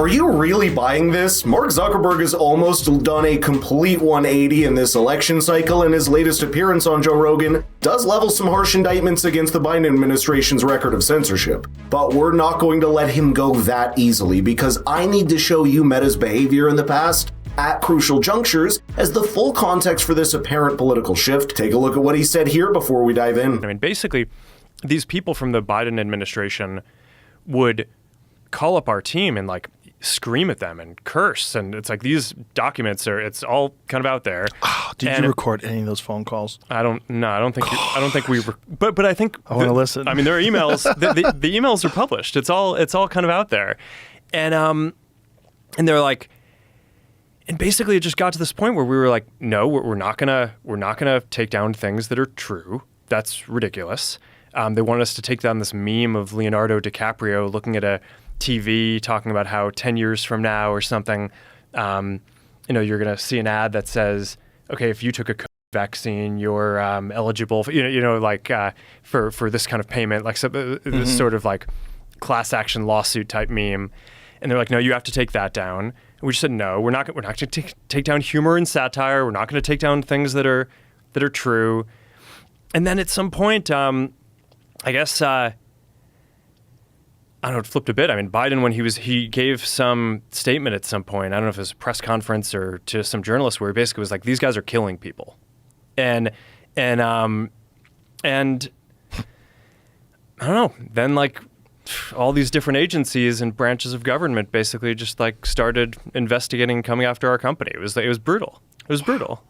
are you really buying this? Mark Zuckerberg has almost done a complete 180 in this election cycle, and his latest appearance on Joe Rogan does level some harsh indictments against the Biden administration's record of censorship. But we're not going to let him go that easily, because I need to show you Meta's behavior in the past at crucial junctures as the full context for this apparent political shift. Take a look at what he said here before we dive in. I mean, basically, these people from the Biden administration would call up our team and like scream at them and curse, and it's like these documents it's all kind of out there. Oh, did you record any of those phone calls? I don't think we but I think I want to listen. I mean, there are emails. the emails are published. It's all kind of out there, and they're like, and basically it just got to this point where we were like, no, we're not gonna take down things that are true. That's ridiculous. They wanted us to take down this meme of Leonardo DiCaprio looking at a TV talking about how 10 years from now or something, you're going to see an ad that says, okay, if you took a COVID vaccine, you're eligible for, for this kind of payment, like this sort of like class action lawsuit type meme. And they're like, no, you have to take that down. And we just said, no, we're not going to take down humor and satire. We're not going to take down things that are true. And then at some point, I guess, I don't know, it flipped a bit. I mean, Biden, when he gave some statement at some point, I don't know if it was a press conference or to some journalists, where he basically was like, these guys are killing people. And I don't know, then like all these different agencies and branches of government basically just like started investigating, coming after our company. It was brutal. It was brutal.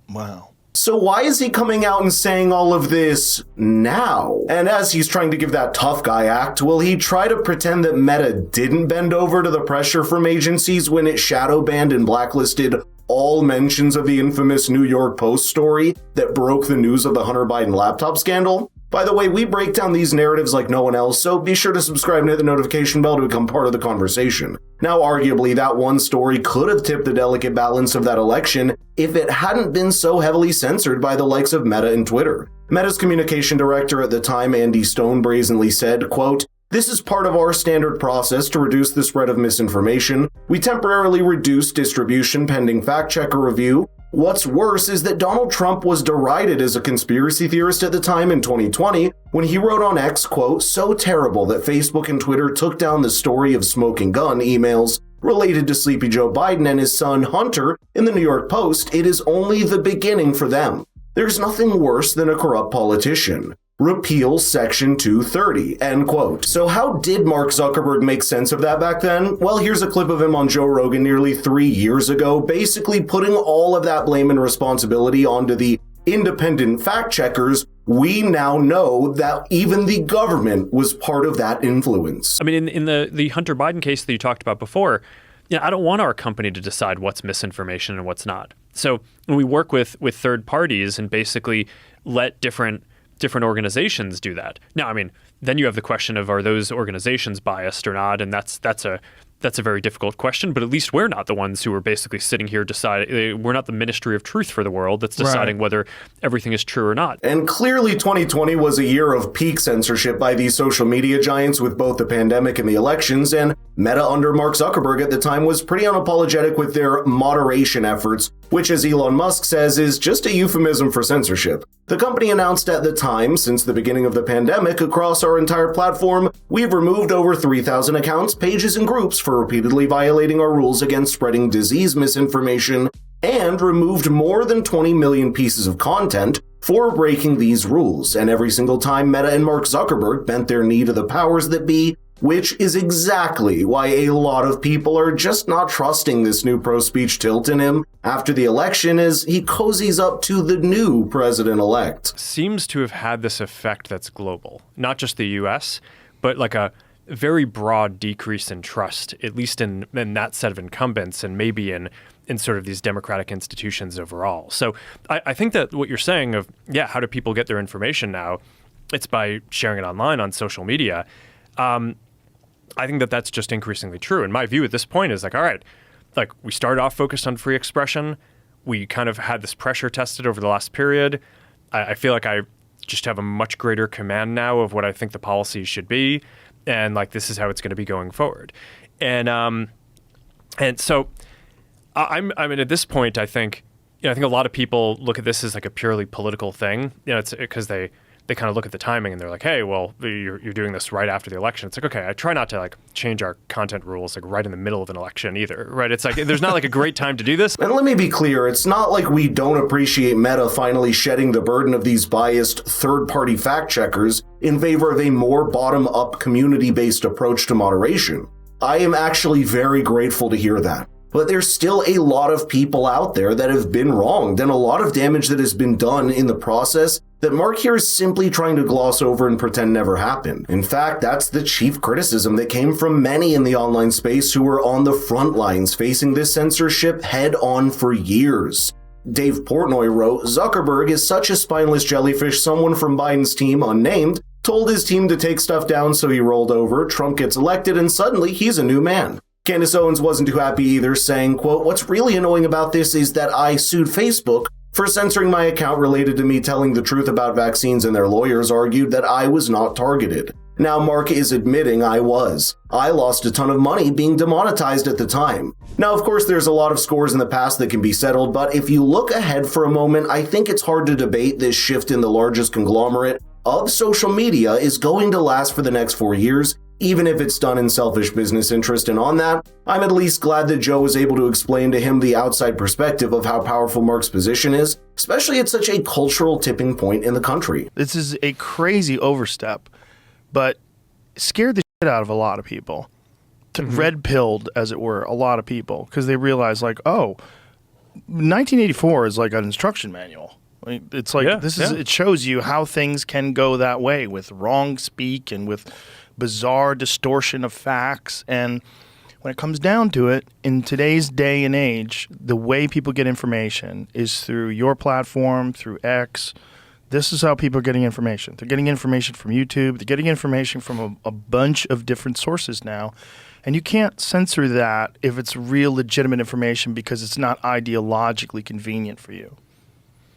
Wow. So why is he coming out and saying all of this now? And as he's trying to give that tough guy act, will he try to pretend that Meta didn't bend over to the pressure from agencies when it shadow banned and blacklisted all mentions of the infamous New York Post story that broke the news of the Hunter Biden laptop scandal? By the way, we break down these narratives like no one else, so be sure to subscribe and hit the notification bell to become part of the conversation. Now, arguably, that one story could have tipped the delicate balance of that election if it hadn't been so heavily censored by the likes of Meta and Twitter. Meta's communication director at the time, Andy Stone, brazenly said, quote, "This is part of our standard process to reduce the spread of misinformation. We temporarily reduce distribution pending fact-checker review. What's worse is that Donald Trump was derided as a conspiracy theorist at the time in 2020 when he wrote on X, quote, so terrible that Facebook and Twitter took down the story of smoking gun emails related to Sleepy Joe Biden and his son Hunter in the New York Post. It is only the beginning for them. There's nothing worse than a corrupt politician. Repeal Section 230, end quote." So how did Mark Zuckerberg make sense of that back then? Well, here's a clip of him on Joe Rogan nearly 3 years ago, basically putting all of that blame and responsibility onto the independent fact checkers. We now know that even the government was part of that influence. I mean, in the Hunter Biden case that you talked about before, I don't want our company to decide what's misinformation and what's not. So when we work with third parties and basically let different organizations do that. Now, I mean, then you have the question of, are those organizations biased or not? And that's a very difficult question, but at least we're not the ones who are basically sitting here deciding. We're not the ministry of truth for the world that's deciding whether everything is true or not. And clearly 2020 was a year of peak censorship by these social media giants with both the pandemic and the elections, and Meta under Mark Zuckerberg at the time was pretty unapologetic with their moderation efforts, which, as Elon Musk says, is just a euphemism for censorship. The company announced at the time, since the beginning of the pandemic, across our entire platform, we've removed over 3,000 accounts, pages, and groups for repeatedly violating our rules against spreading disease misinformation, and removed more than 20 million pieces of content for breaking these rules. And every single time Meta and Mark Zuckerberg bent their knee to the powers that be, which is exactly why a lot of people are just not trusting this new pro-speech tilt in him after the election as he cozies up to the new president-elect. Seems to have had this effect that's global, not just the US, but like a very broad decrease in trust, at least in that set of incumbents and maybe in sort of these democratic institutions overall. So I think that what you're saying of, how do people get their information now? It's by sharing it online on social media. I think that that's just increasingly true. And my view at this point is like, all right, like we started off focused on free expression. We kind of had this pressure tested over the last period. I feel like I just have a much greater command now of what I think the policies should be. And like, this is how it's going to be going forward. And And so I mean, at this point, I think a lot of people look at this as like a purely political thing. It's because they kind of look at the timing and they're like, hey, well, you're doing this right after the election. It's like, okay, I try not to like change our content rules like right in the middle of an election either, right? It's like there's not like a great time to do this. And let me be clear, it's not like we don't appreciate Meta finally shedding the burden of these biased third-party fact-checkers in favor of a more bottom-up community-based approach to moderation. I am actually very grateful to hear that. But there's still a lot of people out there that have been wronged and a lot of damage that has been done in the process that Mark here is simply trying to gloss over and pretend never happened. In fact, that's the chief criticism that came from many in the online space who were on the front lines facing this censorship head on for years. Dave Portnoy wrote, Zuckerberg is such a spineless jellyfish, someone from Biden's team, unnamed, told his team to take stuff down so he rolled over, Trump gets elected, and suddenly he's a new man. Candace Owens wasn't too happy either, saying, quote, what's really annoying about this is that I sued Facebook for censoring my account related to me telling the truth about vaccines, and their lawyers argued that I was not targeted. Now Mark is admitting I was. I lost a ton of money being demonetized at the time. Now, of course, there's a lot of scores in the past that can be settled, but if you look ahead for a moment, I think it's hard to debate this shift in the largest conglomerate of social media is going to last for the next 4 years, even if it's done in selfish business interest. And on that, I'm at least glad that Joe was able to explain to him the outside perspective of how powerful Mark's position is, especially at such a cultural tipping point in the country. This is a crazy overstep, but scared the shit out of a lot of people. Red-pilled, as it were, a lot of people, because they realized, like, oh, 1984 is like an instruction manual. It's like, it shows you how things can go that way with wrong speak and with bizarre distortion of facts. And when it comes down to it, in today's day and age, the way people get information is through your platform, through X. This is how people are getting information. They're getting information from YouTube. They're getting information from a bunch of different sources now. And you can't censor that if it's real legitimate information because it's not ideologically convenient for you.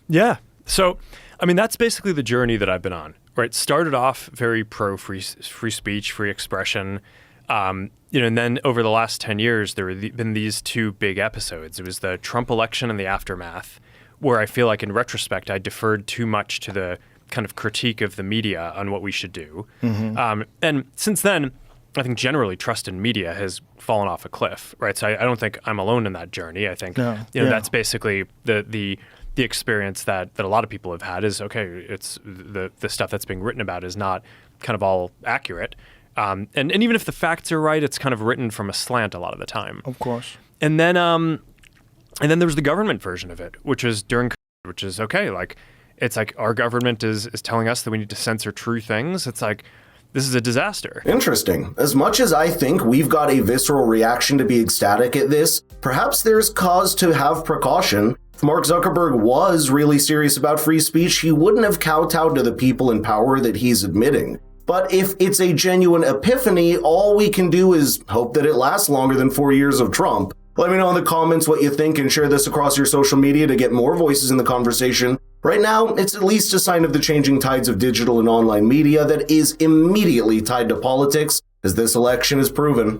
Yeah. So, I mean, that's basically the journey that I've been on, right? Started off very pro free speech, free expression. And then over the last 10 years, there have been these two big episodes. It was the Trump election and the aftermath, where I feel like in retrospect, I deferred too much to the kind of critique of the media on what we should do. And since then, I think generally trust in media has fallen off a cliff, right? So I don't think I'm alone in that journey. I think that's basically the experience that a lot of people have had is, okay, it's the stuff that's being written about is not kind of all accurate. And even if the facts are right, it's kind of written from a slant a lot of the time. Of course. And then there was the government version of it, which is during COVID, which is okay. Like, it's like our government is telling us that we need to censor true things. It's like, this is a disaster. Interesting. As much as I think we've got a visceral reaction to be ecstatic at this, perhaps there's cause to have precaution. If Mark Zuckerberg was really serious about free speech, he wouldn't have kowtowed to the people in power that he's admitting. But if it's a genuine epiphany, all we can do is hope that it lasts longer than 4 years of Trump. Let me know in the comments what you think and share this across your social media to get more voices in the conversation. Right now, it's at least a sign of the changing tides of digital and online media that is immediately tied to politics, as this election has proven.